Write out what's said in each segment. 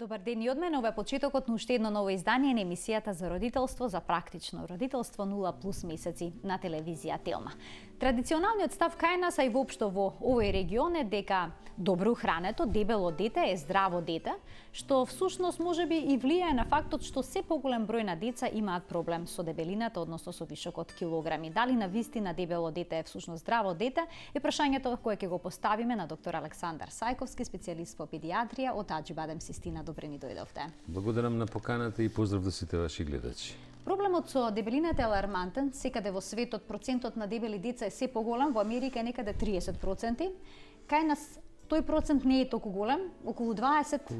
Добар ден и од мене, ова е почетокот на уште едно ново издание на емисијата за родителство, за практично родителство 0+ месеци на телевизија Телма. Традиционалниот став кај нас, а и воопшто во овој регион е дека добро ухрането, дебело дете е здраво дете, што всушност можеби и влијае на фактот што се поголем број на деца имаат проблем со дебелината, односно со вишокот килограми. Дали на вистина дебело дете е всушност здраво дете е прашањето кое ќе го поставиме на доктор Александар Сајковски, специјалист по педиатрија од Аџибадем Систина. Добре ни дојдовте. Благодарам на поканата и поздрав до сите ваши гледачи. Проблемот со дебелината е алармантен. Секаде во светот процентот на дебели деца е се поголем, во Америка е некаде 30%. Кај нас тој процент не е толку голем, околу 20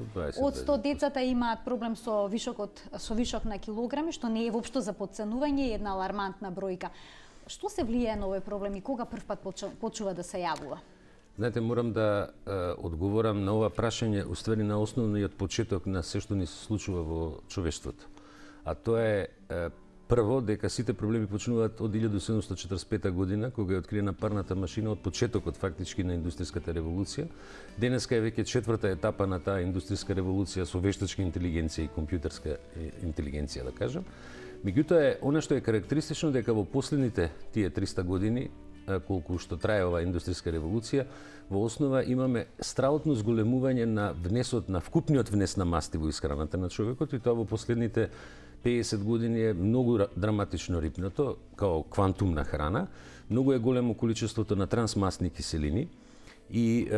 од 100 децата имаат проблем со вишок на килограми, што не е воопшто за подценување, е една алармантна бројка. Што се влијае на овој проблем и кога првпат почува да се јавува? Знаете, морам да одговорам на ова прашање, уствари на основниот почеток на се што ни се случува во човештвото. А тоа е прво дека сите проблеми почнуваат од 1745 година, кога е откриена парната машина, од почетокот фактички на индустријската револуција. Денеска е веќе четврта етапа на таа индустријска револуција со вештачка интелигенција и компјутерска интелигенција, да кажам. Меѓутоа е она што е карактеристично дека во последните тие 300 години, колку што трае оваа индустријска револуција, во основа имаме страотно зголемување на внесот, на вкупниот внес на масти во исхраната на човекот, и тоа во последните 50 години е многу драматично рипнато, као квантумна храна. Многу е големо количеството на трансмасни киселини и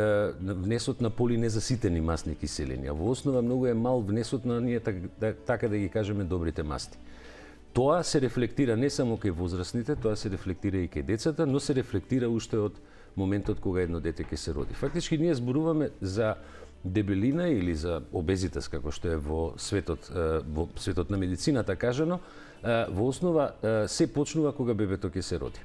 внесот на полинезаситени масни киселини. А во основа многу е мал внесот на ние, така да ги кажеме, добрите масти. Тоа се рефлектира не само кај возрастните, тоа се рефлектира и кај децата, но се рефлектира уште од моментот кога едно дете ќе се роди. Фактички ние зборуваме за дебелина или за обезитас, како што е во светот на медицината кажано, во основа се почнува кога бебето ќе се роди.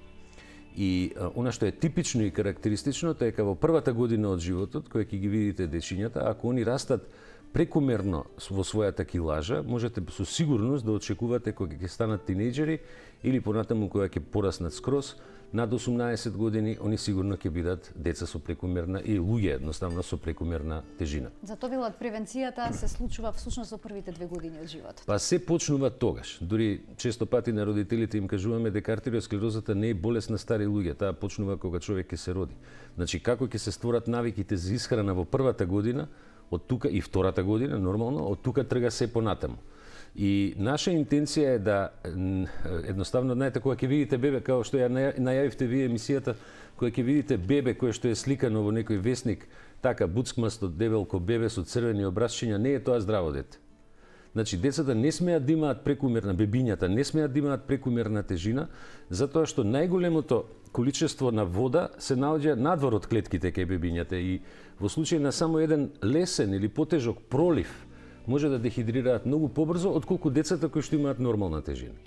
И она што е типично и карактеристично, тоа е дека во првата година од животот, која ќе ги видите дечињата, ако они растат прекумерно во својата килажа, можете со сигурност да очекувате кога ќе станат тинејџери или понатаму кога ќе пораснат скроз, над 18 години, они сигурно ќе бидат деца со прекумерна и луѓе едноставно со прекумерна тежина. Затоа велат превенцијата се случува всушност во првите 2 години од животот. Па се почнува тогаш. Дури често пати на родителите им кажуваме дека артериосклерозата не е болест на стари луѓе, таа почнува кога човек ќе се роди. Значи како ќе се створат навиките за исхрана во првата година, од тука и втората година, нормално, од тука трга се понатаму. И наша интенција е да едноставно, знаете, кога ќе видите бебе, као што ја најавивте вие емисијата, кога ќе видите бебе кое што е сликано во некој весник, така буцкмасто дебелко бебе со црвени образчиња, не е тоа здраво дете. Значи, децата не смеат да имаат прекумерна, бебињата не смеат да имаат прекумерна тежина, затоа што најголемото количество на вода се наоѓа надвор од клетките кај бебињата и во случај на само еден лесен или потежок пролив може да дехидрираат многу побрзо отколку децата кои што имаат нормална тежина.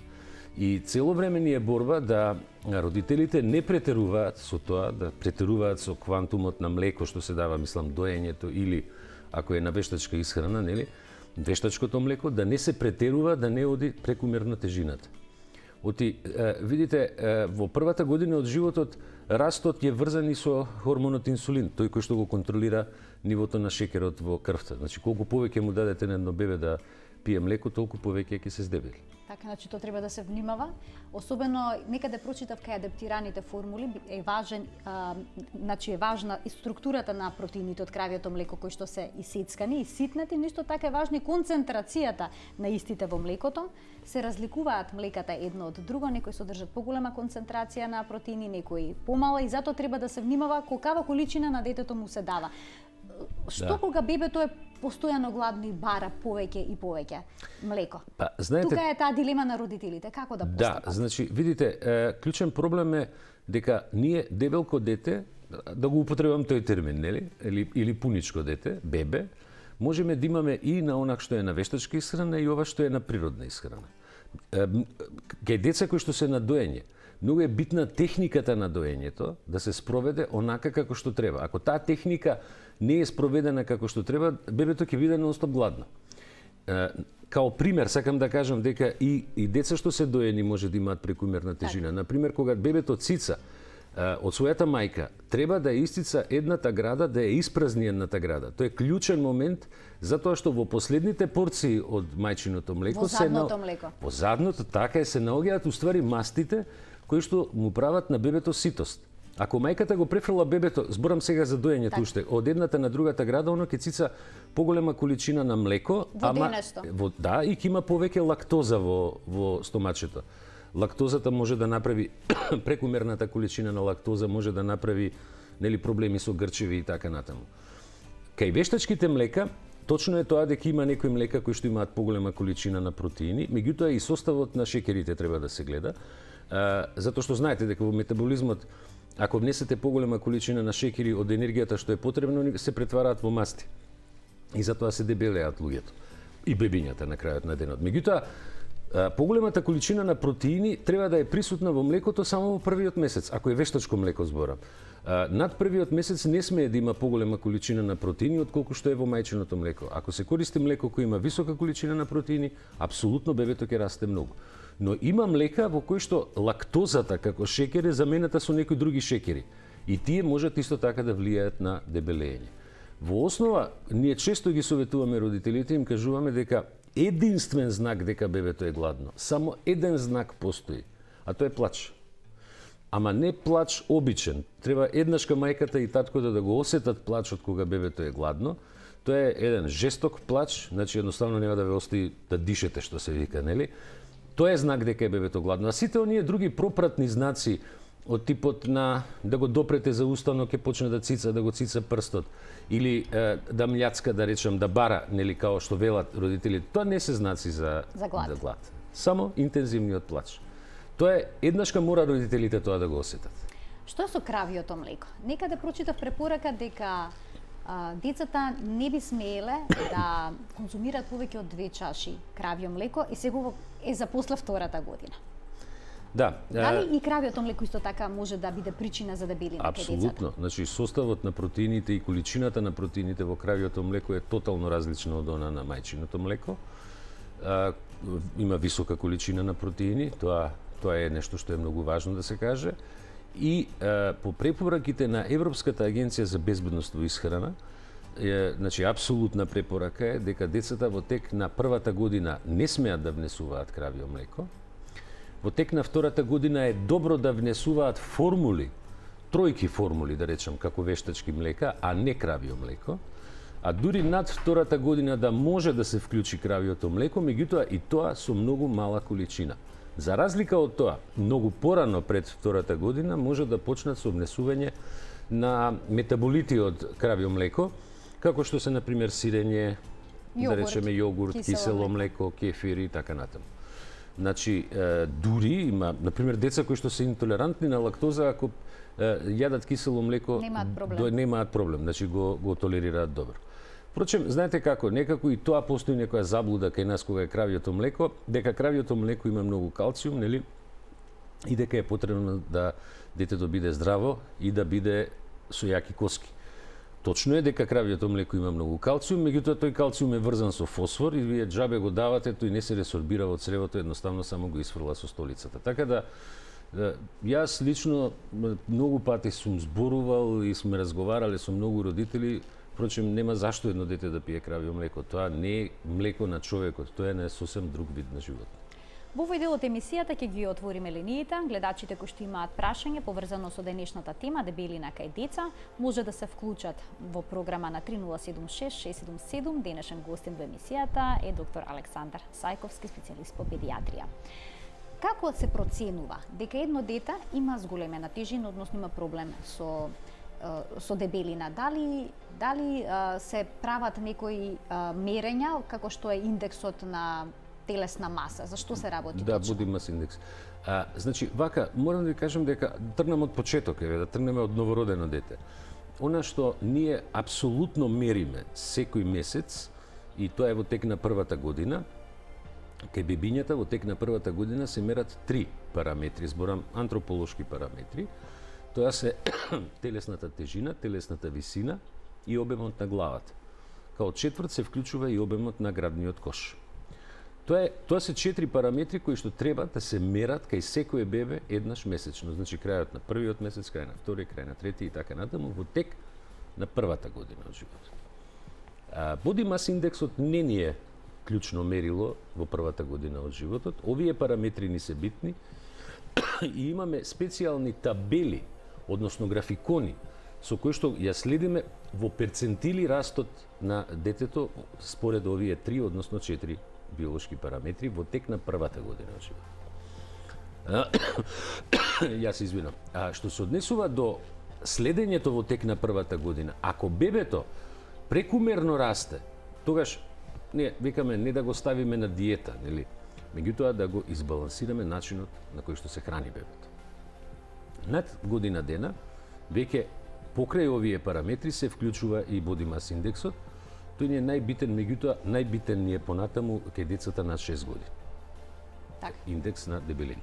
И цело време ни е борба да родителите не претеруваат со тоа, да претеруваат со квантумот на млеко што се дава, мислам, доењето или ако е на вештачка исхрана, нели, вештачкото млеко, да не се претерува, да не оди прекумерно тежината. Видите, во првата година од животот растот е врзан и со хормонот инсулин, тој кој што го контролира нивото на шекерот во крвта. Значи, колку повеќе му дадете на едно бебе да пие млеко, толку повеќе ќе се здебели. Така, значи, тоа треба да се внимава. Особено, некаде прочитав кај адаптираните формули, е важна и структурата на протеините од кравјето млеко, кои што се исецкани и ситнати, ништо така е важна и концентрацијата на истите во млекото. Се разликуваат млеката едно од друго, некои содржат поголема концентрација на протеини, некои помала, и затоа треба да се внимава колкава количина на детето му се дава. Што кога бебето е постојано гладно и бара повеќе и повеќе млеко? Па, знаете, тука е таа дилема на родителите, како да постапат? Да, значи, видите, клучен проблем е дека ние дебелко дете, да го употребам тој термин, нели, или пуничко дете, бебе, можеме да имаме и на онак што е на вештачка исхрана и ова што е на природна исхрана. Кај деца кои што се на доење, многу е битна техниката на доењето да се спроведе онака како што треба. Ако таа техника не е спроведена како што треба, бебето ќе биде нонстоп гладно. Као пример, сакам да кажам дека и деца што се доени може да имаат прекумерна тежина. Например, кога бебето цица, од својата мајка треба да истица едната града, да ја испразни едната града. Тоа е клучен момент затоа што во последните порции од мајчиното млеко во задното така се наоѓаат уствари мастите кои што му прават на бебето ситост. Ако мајката го префрла бебето, зборам сега за доењето уште, од едната на другата града, оно ќе цица поголема количина на млеко, да, и ќе има повеќе лактоза во стомачето. Лактозата може да направи прекумерната количина на лактоза може да направи проблеми со грчеви и така натаму. Кај вештачките млека точно е тоа дека има некои млека кои што имаат поголема количина на протеини, меѓутоа и составот на шеќерите треба да се гледа, затоа што знаете дека во метаболизмот ако внесете поголема количина на шеќери од енергијата што е потребно, се претвараат во масти. И затоа се дебелеат луѓето и бебињата на крајот на денот. Меѓутоа, поголемата количина на протеини треба да е присутна во млекото само во првиот месец, ако е вештачко млеко зборам. Над првиот месец не смее да има поголема количина на протеини отколку што е во мајчиното млеко. Ако се користи млеко кој има висока количина на протеини, апсолутно бебето ќе расте многу. Но има млека во кои што лактозата како шеќер е замената со некои други шеќери. И тие можат исто така да влијаат на дебелење. Во основа, ние често ги советуваме родителите, им кажуваме дека единствен знак дека бебето е гладно, само еден знак постои, а тоа е плач. Ама не плач обичен. Треба еднашка мајката и таткото да го осетат плачот кога бебето е гладно. Тоа е еден жесток плач, значи едноставно нема да ве остави да дишете, што се вика, нели? Тоа е знак дека е бебето гладно. А сите оние други пропратни знаци од типот на да го допрете за уста, но ќе почне да цица, да го цица прстот, или да мљацка, да речем, да бара, нели, као што велат родителите, тоа не се знаци за глад. Само интензивниот плач. Тоа е, еднашка мора родителите тоа да го осетат. Што со кравиото млеко? Некаде прочитав препорака дека децата не би смееле да конзумираат повеќе од 2 чаши кравио млеко и сега е за после втората година. Да. Дали и кравиото млеко исто така може да биде причина за дебелина кај децата? Апсолутно. Значи составот на протеините и количината на протеините во кравиото млеко е тотално различна од она на мајчиното млеко. Има висока количина на протеини, тоа е нешто што е многу важно да се каже. И по препораките на Европската агенција за безбедност во исхрана, значи апсолутна препорака е дека децата во тек на првата година не смеат да внесуваат кравио млеко. Во тек на втората година е добро да внесуваат формули, тројки формули, да речам, како вештачки млека, а не кравио млеко. А дури над втората година да може да се вклучи кравиото млеко, меѓутоа и тоа со многу мала количина. За разлика од тоа, многу порано пред втората година може да почнат со внесување на метаболити од кравио млеко, како што се, например, сирење, да речеме јогурт, кисело млеко, кефир и така натаму. Значи, дури има, например, деца кои што се интолерантни на лактоза, ако јадат кисело млеко, немаат проблем, значи го толерираат добро. Впрочем, знаете како, некако и тоа постои некоја заблуда кај нас кога е кравиото млеко, дека кравиото млеко има многу калциум, нели? И дека е потребно да детето биде здраво и да биде со јаки коски. Точно е дека кравиото млеко има многу калциум, меѓутоа тој калциум е врзан со фосфор и вие џабе го давате, тој не се ресорбира во цревото, едноставно само го исфрла со столицата. Така да јас лично многу пати сум зборувал и сме разговарале со многу родители. Впрочем, нема зашто едно дете да пие кравио млеко. Тоа не е млеко на човекот, тоа е на сосем друг вид на живот. Во овој дел од емисијата ќе ги отвориме линиите. Гледачите кои што имаат прашање поврзано со денешната тема дебелина кај деца, може да се вклучат во програма на 3076-677. Денешен гостин во емисијата е доктор Александар Сајковски, специјалист по педиатрија. Како се проценува дека едно дете има зголемена тежина, односно има проблем со дебелина? Дали се прават некои мерења, како што е индексот на телесна маса? Зашто се работи да, точно? Body Mass Index. Значи, вака, морам да ви кажам дека тргнам од почеток, да тргнеме од новородено дете. Она што ние апсолутно мериме секој месец, и тоа е во тек на првата година, кај бебињата во тек на првата година се мерат 3 параметри, зборам антрополошки параметри. Тоа се телесната тежина, телесната висина и обемот на главата. Као четврт се вклучува и обемот на градниот кош. Тоа се 4 параметри кои што треба да се мерат кај секое бебе еднаш месечно. Значи крајот на првиот месец, крај на втори, крај на трети и така натаму во тек на првата година од животот. Body mass индексот не ни е клучно мерило во првата година од животот. Овие параметри ни се битни и имаме специјални табели, односно графикони, со кои што ја следиме во перцентили растот на детето според овие 3, односно 4 биолошки параметри во тек на првата година од животот. Јас се извинам. Што се однесува до следењето во тек на првата година, ако бебето прекумерно расте, тогаш не викаме не да го ставиме на диета, нели? Меѓутоа да го избалансираме начинот на кој што се храни бебето. Над година дена веќе покрај овие параметри се вклучува и body mass индексот. Тој ни е најбитен, меѓутоа најбитен ни е понатаму кај децата над 6 години. Така. Индекс на дебелина.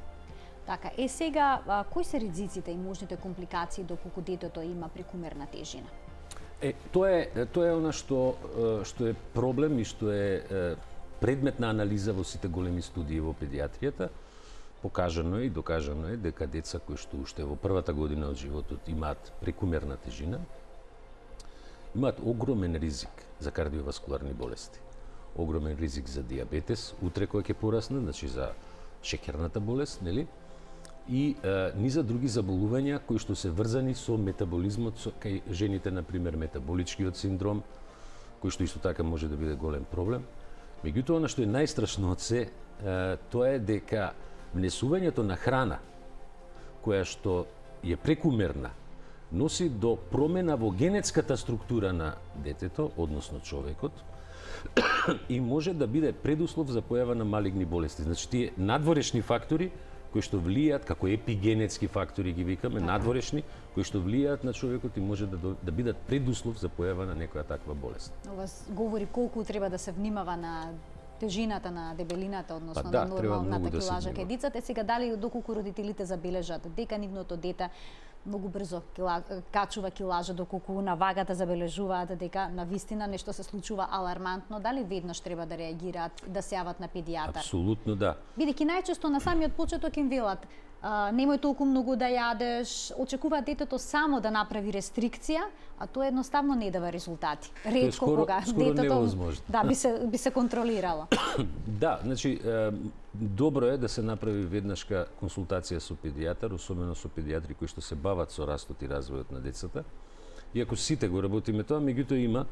Така, сега, кои се ризиците и можните компликации доколку детето има прекумерна тежина? Тоа е она што е проблем и што е предмет на анализа во сите големи студии во педиатријата. Покажано е и докажано е дека деца кои што уште во првата година од животот имаат прекумерна тежина, имаат огромен ризик за кардиоваскуларни болести, огромен ризик за диабетес, утре кој ќе порасне, значи за шеќерната болест, нели? И низа други заболувања кои што се врзани со метаболизмот, кај жените, например, метаболичкиот синдром, кој што исто така може да биде голем проблем. Меѓутоа, она што е најстрашно од се, тоа е дека внесувањето на храна, која што е прекумерна, носи до промена во генетската структура на детето, односно човекот, и може да биде предуслов за појава на малигни болести. Значи, тие надворешни фактори кои што влијаат, како епигенетски фактори ги викаме, надворешни, кои што влијаат на човекот и може да бидат предуслов за појава на некоја таква болест. Ова говори колку треба да се внимава на тежината, на дебелината, односно на нормалната килажа кај децата. Сега дали доколку родителите забележат дека нивното дете многу брзо качува килажа, доколку на вагата забележуваат дека навистина нешто се случува алармантно, дали веднаш треба да реагираат, да се јават на педијатар? Апсолутно да. Бидејќи најчесто на самиот почеток им велат немој толку многу да јадеш, очекуваат детето само да направи рестрикција, а тоа едноставно не дава резултати. Ретко кога детето би се контролирало. Да, значи добро е да се направи веднашка консултација со педијатар, особено со педијатри кои што се бават со растот и развојот на децата. Иако сите го работиме тоа, меѓутоа има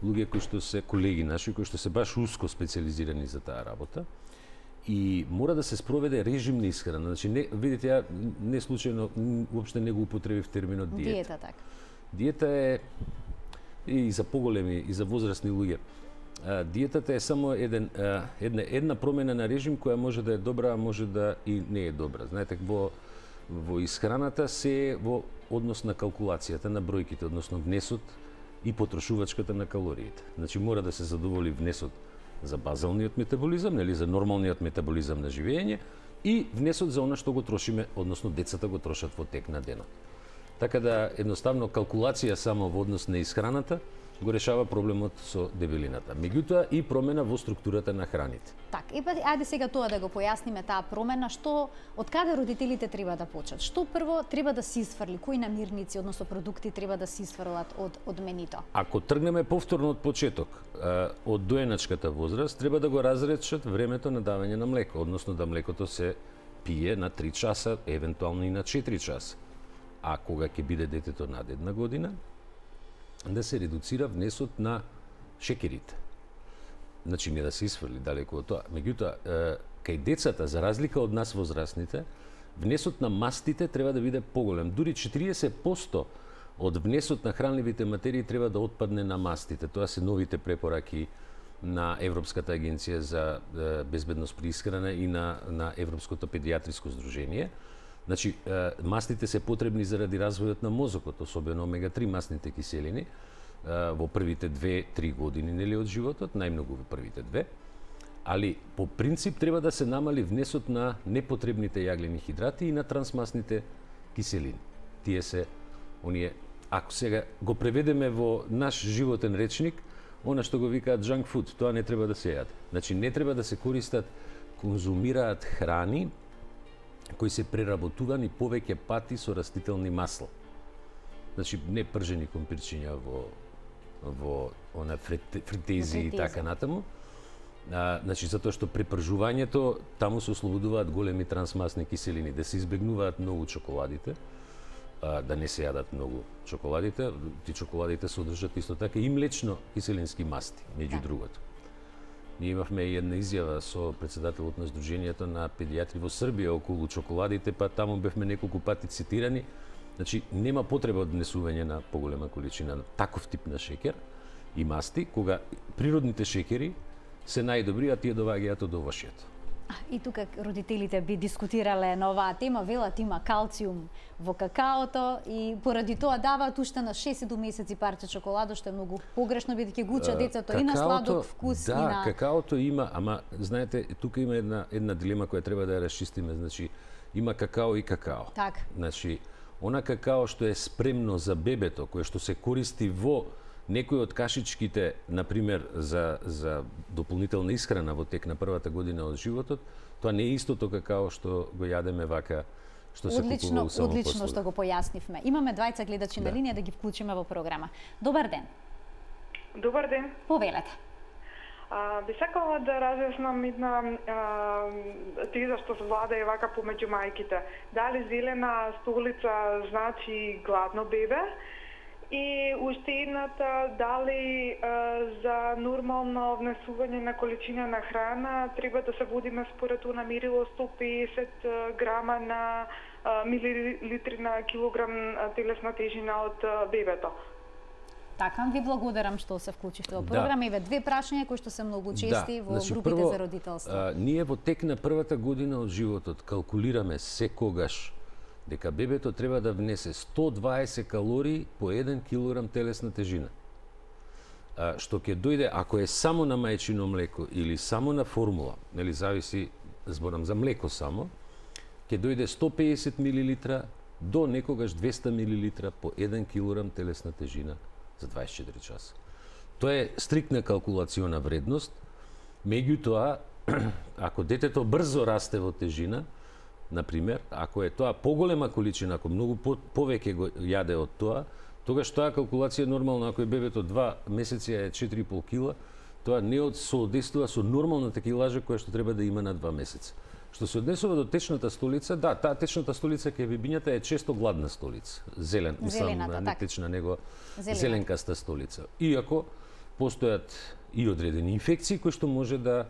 луѓе кои што се колеги наши, кои што се баш уско специализирани за таа работа. И мора да се спроведе режим на исхрана. Значи, видите, ја не случајно уопште не го употребив терминот диета. Диета, така. Диета е и за поголеми, и за возрастни луѓе. Диетата е само една промена на режим која може да е добра, а може да и не е добра. Знаете, во исхраната се е во однос на калкулацијата на бројките, односно внесот и потрошувачката на калориите. Значи, мора да се задоволи внесот за базалниот метаболизам, нели, за нормалниот метаболизам на живење и внесот за она што го трошиме, односно децата го трошат во тек на денот. Така да едноставно калкулација само во однос на исхраната го решава проблемот со дебелината. Меѓутоа и промена во структурата на храните. Так, ајде сега тоа да го појасниме таа промена, од каде родителите треба да почнат? Што прво треба да се исфрли, кои намирници, односно продукти треба да се исфрлат од менито? Ако тргнеме повторно од почеток, од доеначката возраст, треба да го разречат времето на давање на млеко, односно да млекото се пие на 3 часа, евентуално и на 4 часа. А кога ќе биде детето над 1 година, да се редуцира внесот на шеќерите. Значи не да се исфрли далеку од тоа. Меѓутоа, кај децата, за разлика од нас возрастните, внесот на мастите треба да биде поголем. Дури 40% од внесот на хранливите материи треба да отпадне на мастите. Тоа се новите препораки на Европската агенција за безбедност при исхрана и на Европското педијатриско здружение. Значи, мастите се потребни заради развојот на мозокот, особено омега-3 масните киселини, во првите 2-3 години нели од животот, најмногу во првите 2. Али по принцип треба да се намали внесот на непотребните јаглени хидрати и на трансмасните киселини. Тие се оние, ако сега го преведеме во наш животен речник, она што го викаат junk food, тоа не треба да се јаде. Значи не треба да се користат, конзумираат храни кои се преработувани повеќе пати со растителни масла. Значи не пржени компирчиња во она фритези и така натаму. Значи затоа што при пржувањето таму се ослободуваат големи трансмасни киселини, да се избегнуваат многу чоколадите, да не се јадат многу чоколадите. Ти чоколадите содржат исто така и млечно киселински масти, меѓу другото. Ние имавме една изјава со председателот на Сдруженијето на педијатри во Србија околу чоколадите, па таму бевме неколку пати цитирани. Значи нема потреба од внесување на поголема количина на таков тип на шеќер и масти, кога природните шеќери се најдобри, а тие доваѓаат од овошјето. И тука родителите би дискутирале на оваа тема, велат има калциум во какаото и поради тоа даваат уште на 6 месеци парче чоколадо, што е многу погрешно бидејќи го учат децата и на сладок вкус да, и на какаото има, ама знаете, тука има една дилема која треба да ја расчистиме, значи има какао и какао. Так. Значи она какао што е спремно за бебето, кое што се користи во некои од кашичките, например, за дополнителна исхрана во тек на првата година од животот, тоа не е истото какао што го јадеме вака, што се купува у само Одлично што го појаснивме. Имаме двајца гледачи на линија да ги вклучиме во програма. Добар ден. Добар ден. Повелете. Би сакала да разјаснам една теза што се владае вака помеѓу мајките. Дали зелена столица значи гладно бебе? И уште едната, дали за нормално внесување на количина на храна треба да се водиме според она мерило 150 грама на милилитри на килограм телесна тежина од бебето. Така, ви благодарам што се вклучивте во програма. Иве две прашања кои што се многу чести во значи, групите прво, за родителство. Ние во тек на првата година од животот калкулираме секогаш дека бебето треба да внесе 120 калории по 1 килограм телесна тежина. Што ќе дојде, ако е само на мајчино млеко или само на формула, нели зависи, зборам за млеко само, ќе дојде 150 мл до некогаш 200 мл по 1 килограм телесна тежина за 24 часа. Тоа е стриктна калкулациона вредност. Меѓутоа, ако детето брзо расте во тежина, например, ако е тоа поголема количина, ако многу повеќе го јаде од тоа, тогаш тоа калкулација е нормална. Ако е бебето 2 месеци е 4,5 кила, тоа не соодействува со нормалната килажа која што треба да има на 2 месеца. Што се однесува до течната столица, да, таа течната столица кај бебињата е често гладна столица. Зелената, не течна, него зеленкаста столица. Иако постојат и одредени инфекции кои што може да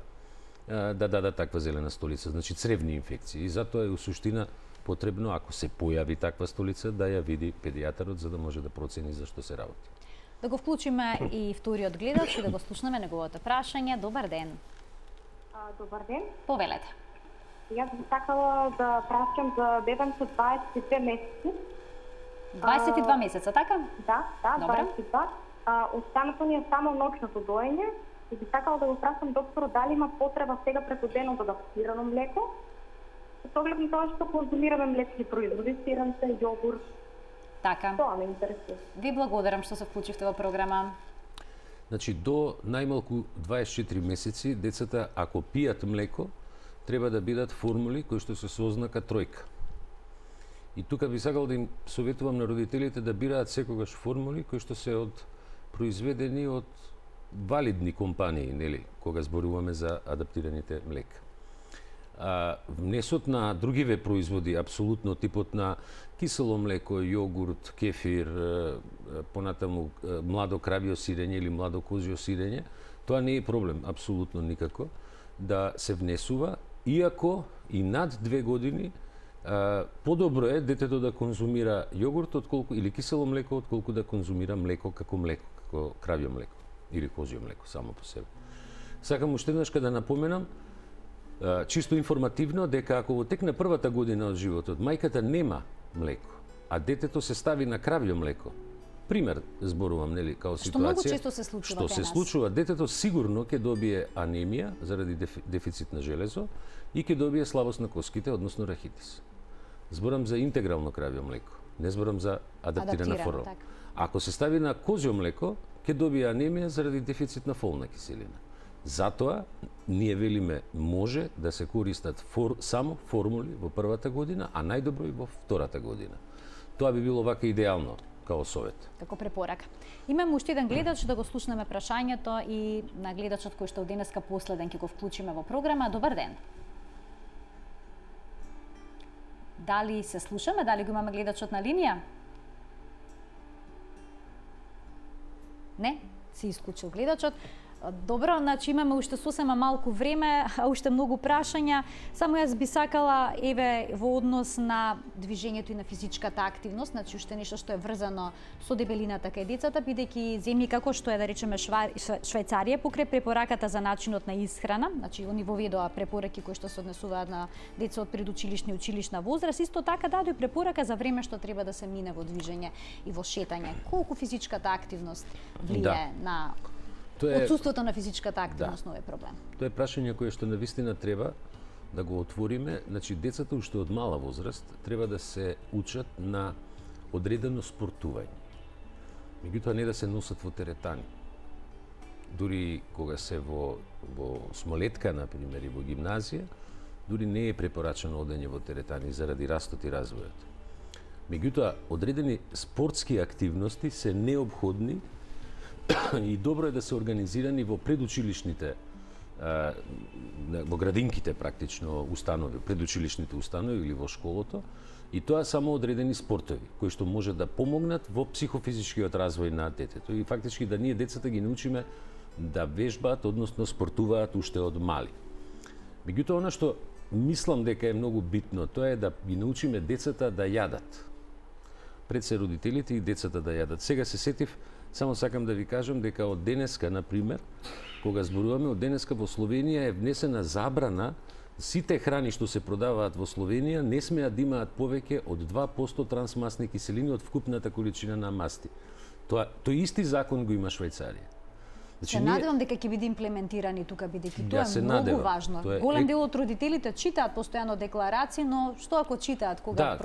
дадат таква зелена столица, значи цревни инфекции. И затоа е у суштина потребно, ако се појави таква столица, да ја види педијатарот за да може да процени за што се работи. Да го вклучиме и вториот гледач и да го слушнеме неговото прашање. Добар ден. Добар ден. Повелете. Јас би сакала да прашам за бебен со 22 месеци. 22 месеца, така? Да, Добре. 22. Останато ни е само ноќното доење. И би сакала да го прашам докторот дали има потреба сега преку денот адаптирано млеко? Со оглед на тоа што конзумираме млечни производи, сиранце, јогурт. Така. Тоа ме интересува. Ви благодарам што се вклучивте во програма. Значи, до најмалку 24 месеци, децата, ако пијат млеко, треба да бидат формули кои што се со ознака тројка. И тука би сакал да им советувам на родителите да бираат секогаш формули кои што се произведени од валидни компании, нели, кога зборуваме за адаптираните млека. Внесот на другиве производи, апсолутно типот на кисело млеко, јогурт, кефир, понатаму младо кравјо сирење или младо козјо сирење, тоа не е проблем, апсолутно никако, да се внесува, иако и над 2 години подобро е детето да конзумира јогурт или кисело млеко, отколку да конзумира млеко, како кравјо млеко или козјо млеко само по себе. Сакам уште еднаш да напоменам, чисто информативно, дека ако во тек на првата година од животот мајката нема млеко, а детето се стави на кравјо млеко, пример зборувам, нели, као ситуација, што многу често се случува што се случува, детето сигурно ќе добие анемија заради дефицит на железо и ќе добие слабост на коските, односно рахитис. Зборам за интегрално кравјо млеко, не зборам за адаптирана форма. Так. Ако се стави на козјо млеко, ќе добие анемија заради дефицит на фолна киселина. Затоа, ние велиме, може да се користат само формули во првата година, а најдобро и во втората година. Тоа би било вака идеално, као совет. Како препорака. Имаме уште еден гледач, да го слушнеме прашањето и на гледачот кој што денеска последен ќе го вклучиме во програма. Добар ден. Дали се слушаме? Дали го имаме гледачот на линија? Не, се исклучил гледачот. Добро, значи имаме уште сосема малку време, а уште многу прашања. Само јас би сакала, еве, во однос на движењето и на физичката активност, значи уште нешто што е врзано со дебелината кај децата, бидејќи земји како што е, да речеме, Швајцарија, покрај препораката за начинот на исхрана, значи они воведоа препораки кои што се однесуваат на деца од предучилишна и училишна возраст, исто така дадоа препорака за време што треба да се мине во движење и во шетање. Колку физичката активност влијае на отсуството на физичката активност, нови проблем? Тоа е прашање кое што навистина треба да го отвориме. Значи, децата уште од мала возраст треба да се учат на одредено спортување. Меѓутоа не да се носат во теретани. Дури кога се во смолетка, например, и во гимназија, дури не е препорачано одење во теретани заради растот и развојот. Меѓутоа, одредени спортски активности се неопходни и добро е да се организирани во предучилишните, во градинките практично установи, предучилишните установи или во школото, и тоа само одредени спортови, кои што може да помогнат во психофизичкиот развој на детето. И фактички да ние децата ги научиме да вежбаат, односно спортуваат уште од мали. Меѓутоа, она што мислам дека е многу битно, тоа е да ги научиме децата да јадат. Пред се родителите и децата да јадат. Сега се сетив, само сакам да ви кажам дека од денеска, например, кога зборуваме, од денеска во Словенија е внесена забрана сите храни што се продаваат во Словенија не смеат да имаат повеќе од 2% трансмасни киселини од вкупната количина на масти. Тој исти закон го има Швајцарија. Значи, се надевам дека ќе биде имплементирани тука, бидејќи тоа е многу важно. Голем дел од родителите читаат постојано декларации, но што ако читаат кога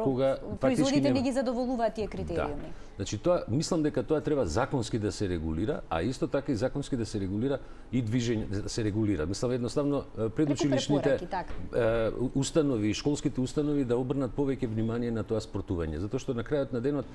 производите не ги задоволуваат тие критериуми? Значи, тоа, мислам дека тоа треба законски да се регулира, а исто така и законски да се регулира и движење, да се регулира. Мислам едноставно предучилишните установи, школските установи да обрнат повеќе внимание на тоа спортување, затоа што на крајот на денот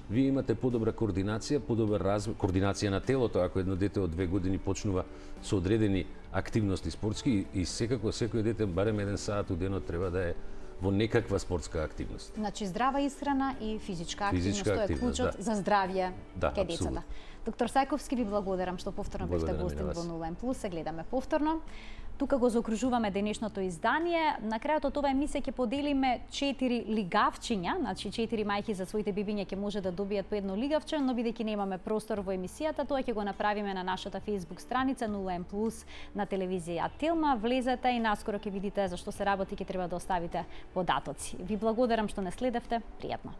вие имате подобра координација, подобар развој, координација на телото, ако едно дете од 2 години почнува со одредени активности спортски и секако секој дете барем 1 сат у денот треба да е во некаква спортска активност. Значи здрава исхрана и физичка активност, тоа е клучот за здравје кај децата. Доктор Сајковски, ви благодарам што повторно бевте гостин во Нулен Плюс. Се гледаме повторно. Тука го заокружуваме денешното издание. На крајот од оваа емисија ќе поделиме 4 лигавчиња, значи 4 мајки за своите бебиња ќе може да добијат по едно лигавче, но бидејќи немаме простор во емисијата, тоа ќе го направиме на нашата Facebook страница Нулен Плюс на телевизија Телма. Влезете и наскоро ќе видите за што се работи, ќе треба да оставите податоци. Ви благодарам што не следевте. Пријатно.